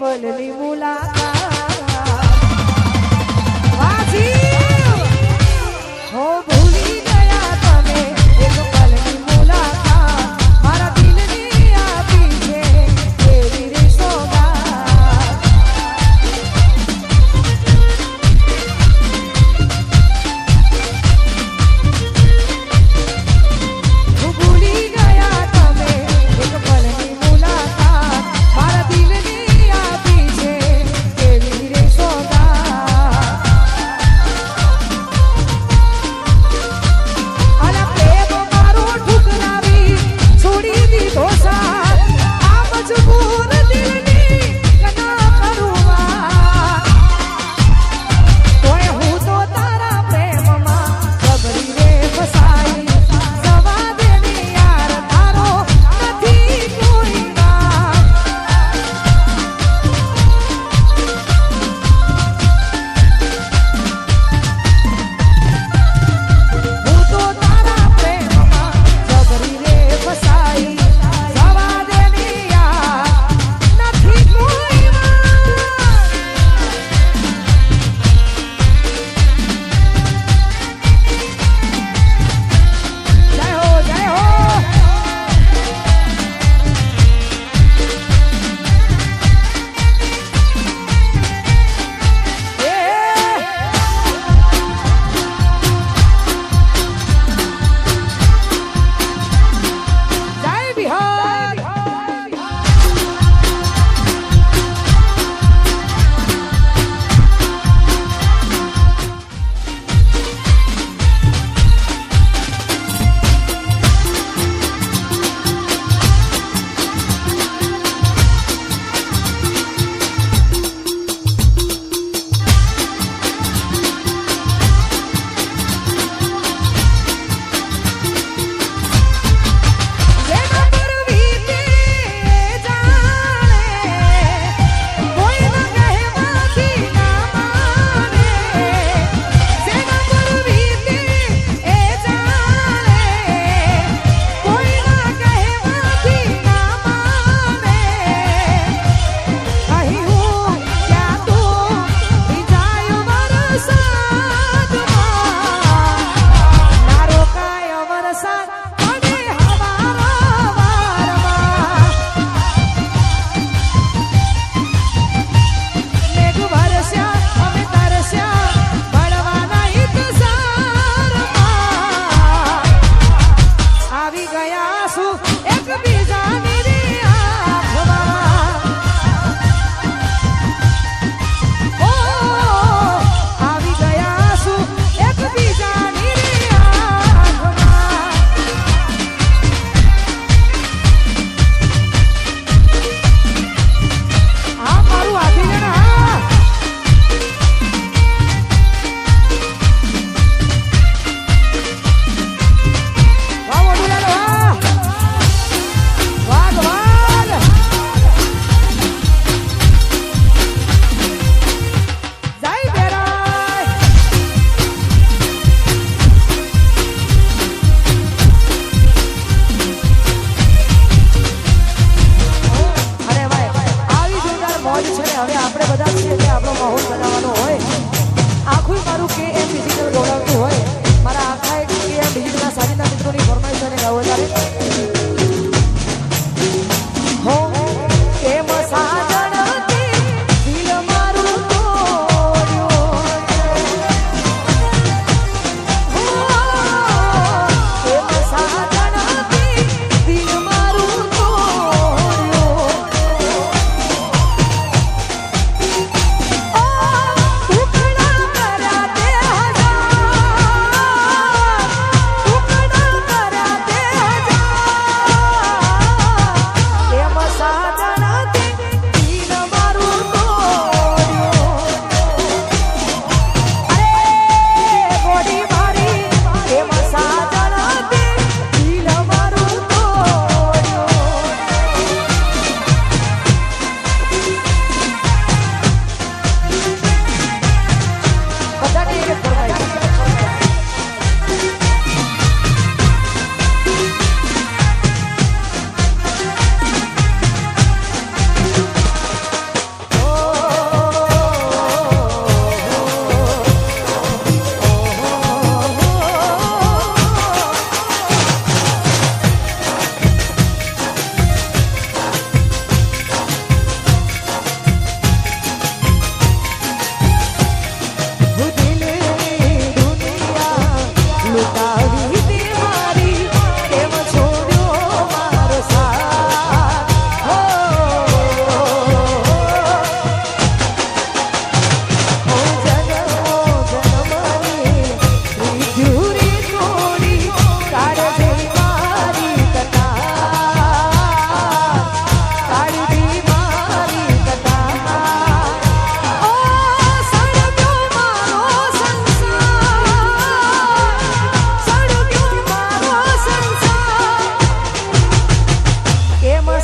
પલની મુલાકાત હો ભૂલી ગયા તમે એક પલની મુલાકાત મારા દિલની આપી છે એવી રે સોગાત ભૂલી ગયા તમે એક પલની મુલાકાત મારા દિલની આપી છે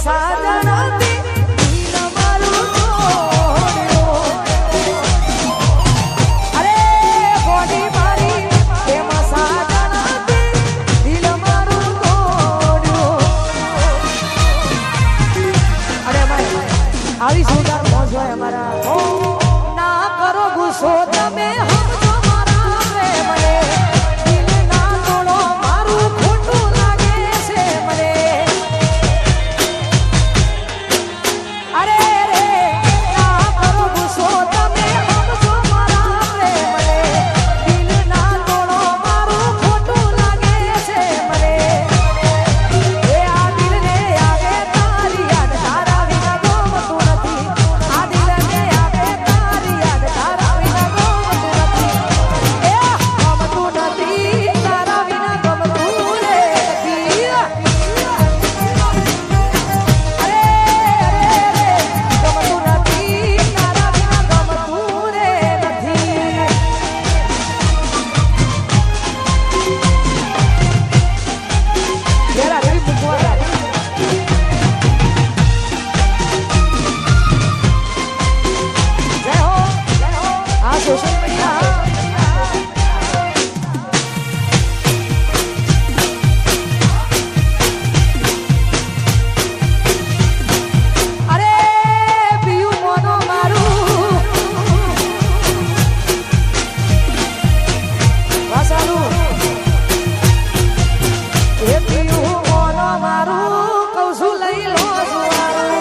સાજણાથી દિલ મારું તોડ્યું. અરે બોડી મારી પ્રેમ સાજણાથી દિલ મારું તોડ્યું. અરે ભાઈ આવી સુંદર મોજ હોય અમારા. ના કરો ગુસ્સો તમે સમજો મારા પ્રેમને. દિલ ના તોડો મારું ખોટું લાગે છે મને. અરે રે ના કરો ગુસ્સો તમે સમજો મારા પ્રેમને. દિલ ના તોડો મારું ખોટું લાગે છે મને. એ આ દિલને આવે તારી યાદ તારા વિના ગમતું નથી. આ દિલને આવે તારી યાદ તારા વિના ગમતું નથી. એ ગમતું નથી તારા વિના ગમતું રે નથી. અરે રે ગમતું નથી તારા વિના ગમતું રે નથી. જરા ઘડી મૂકવા લાગે. જય હો આ સોશિયલ મીડિયા. અરે પિયું મોનો મારું વાસાનું. એ પિયું મોનો મારું કહું છું લઈ લો જુવારું.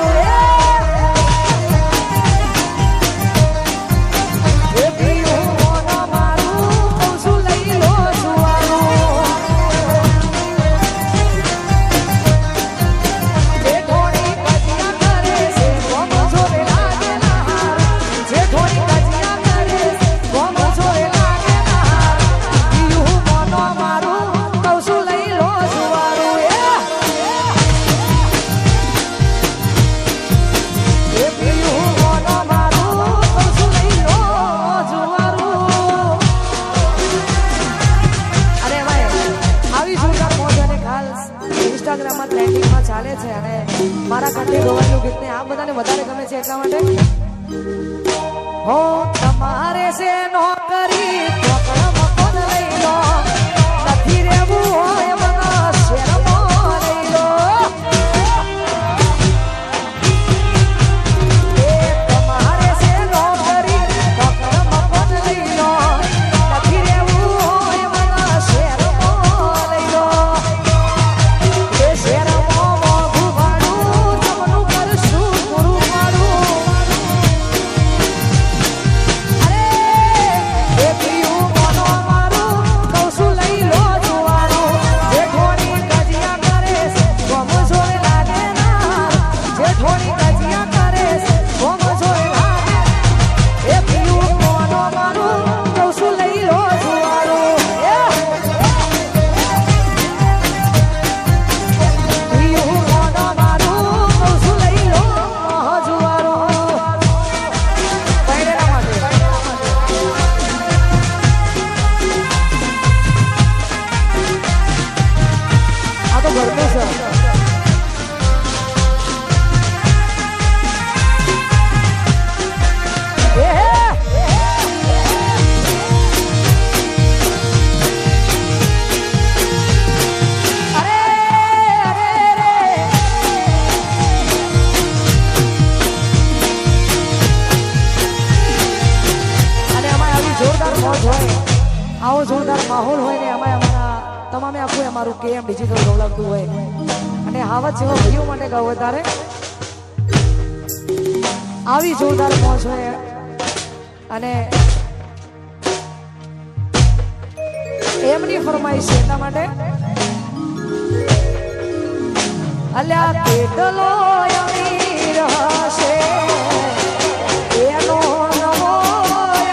એ પિયું મોનો મારું કહું છું લઈ લો જુવારું. જે થોડી કજિયા કરે છે ગોમ જોડે લાગે ના હાર. જે થોડી કજિયા કરે છે ગોમ જોડે લાગે ના હાર. પિયું મોનો મારું કહું છું લઈ લો જુવારું. એ પિયું મોનો મારું કહું છું લઈ લો જુવારું. અરે ભાઈ આવી જોરદાર મોજ અને ખાસ ઇન્સ્ટાગ્રામમાં ટ્રેન્ડિંગમાં ચાલે છે. અને મારા કંઠે ગવાયેલું ગીતને આ બધાને વધારે ગમે છે એટલા માટે હો તમારે છે નોકરી ચોકડ મકોન લઈ લો. નથી રહેવું હોય મને શેરમાં લઈ લો. એ તમારે છે નોકરી ચોકડ મકોન લઈ લો. નથી રહેવું હોય મને શેરમાં લઈ લો. એ શેરમાં મોંઘું ભાડું જમનું કરશું પૂરું પાડું. અરે એ પિયું મોનો મારું કહું છું લઈ લો જુવારું. જે થોડી કજિયા કરે છે ગમ જોડે લાગે ના. જે થોડી કજિયા કરે છે ગમ જોડે લાગે. એ પિયું મોનો મારું કહું છું લઈ લો જુવારું. પિયું મોનો મારું કહું છું લઈ લો જુવારું. પૈરેલા માટે આ તો ઘરનું છે. અરે અરે રે અને અમારે આવી જોરદાર મોજ હોય આવો જોરદાર માહોલ હોય ને અમારે અમારા તમામે આખું અમારું કેમ ડિજિટલ દોડાવતું હોય. અને આવા જેવા ભાઈઓ માટે ગાવ વધારે આવી જોરદાર મોજ હોય. અને એમની ફરમાઈશ છે એટલા માટે અલ્યા કેટલો અમીર હશે એનો નવો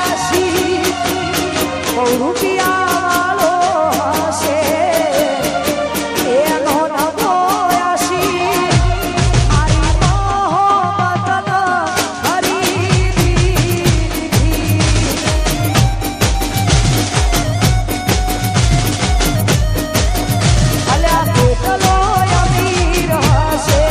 આશી. બહુ રૂપિયા વાળો હશે એનો નવો આશી. મારી મોહબ્બત ખરીદી અલ્યા કેટલો અમીર હશે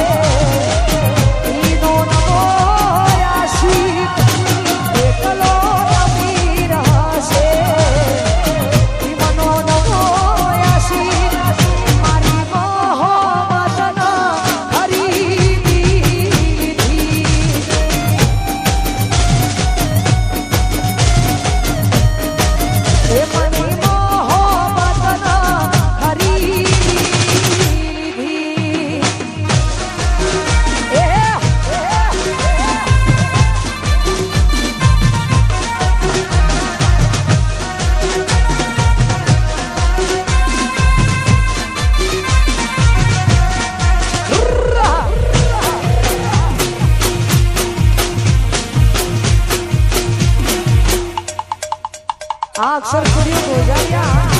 સરખડીઓ ગોજારિયા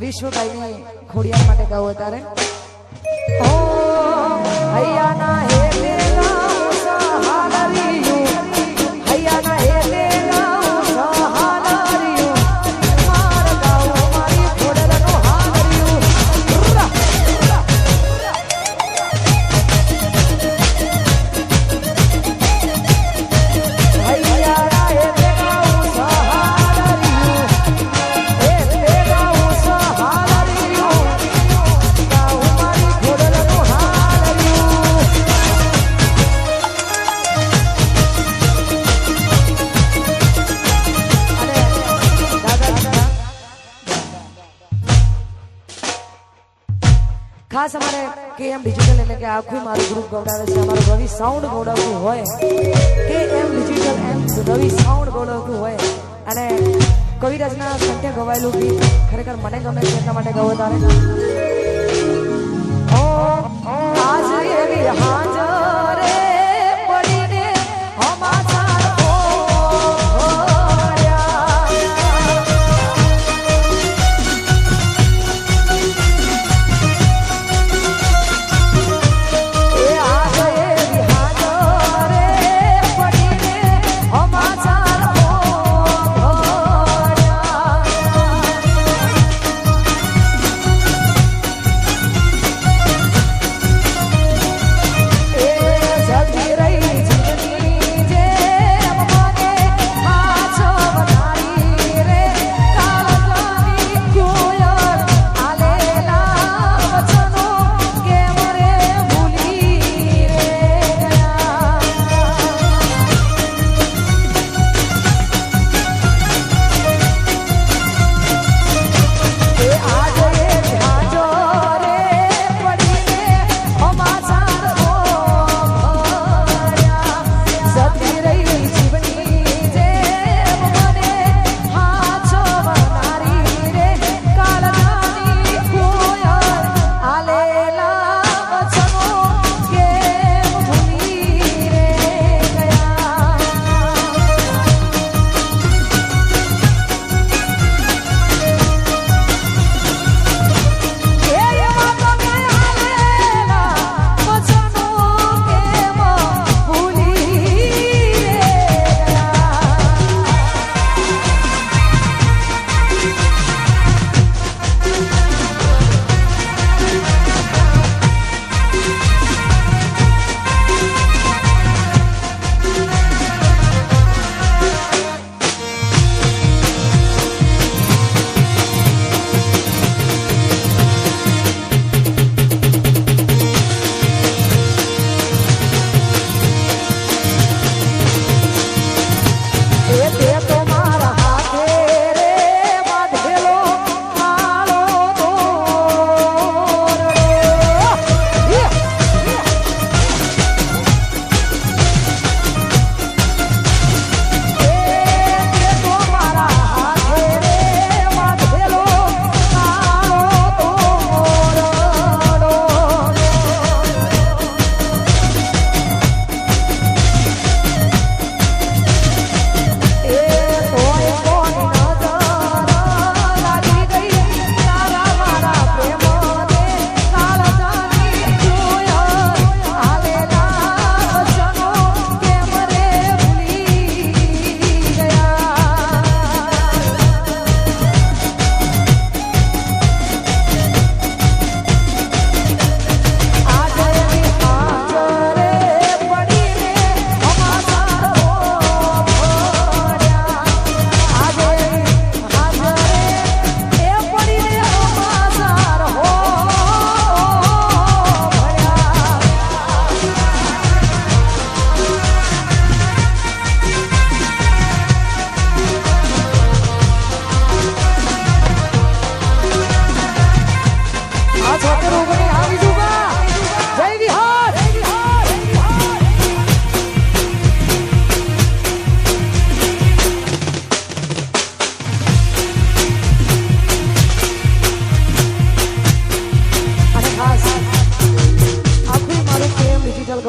વિશ્વભાઈની ખોડિયાર માટે ગાવું અત્યારે ઓ હૈયાના હે દેલા સહાલરિયું હૈયાના હે દેલા સહાલરિયું માર ગાવું મારી ખોડલનો હાલરિયું હૈયાના હે ખાસ અમારે કેએમ ડિજિટલ એટલે કે આખું મારું ગ્રુપ ગવડાવે છે અમારું રવિ સાઉન્ડ ગવડાવતું હોય કેએમ ડિજિટલ એમ રવિ સાઉન્ડ ગવડાવતું હોય અને કવિરાજના કંઠે ગવાયેલું ગીત ખરેખર મને ગમે છે એટલા માટે ગવો તારે ઓ આજ એવી હાજરે પડીને હમાસા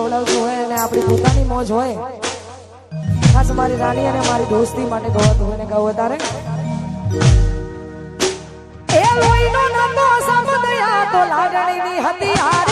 ગવડાવતું હોય અને આપણી પોતાની મોજ હોય, ખાસ મારી રાણી અને મારી દોસ્તી માટે ગવાતું હોય ને ગાવું તારે એ લોહીનો નતો સમદયા તો લાગણીની હતી હારી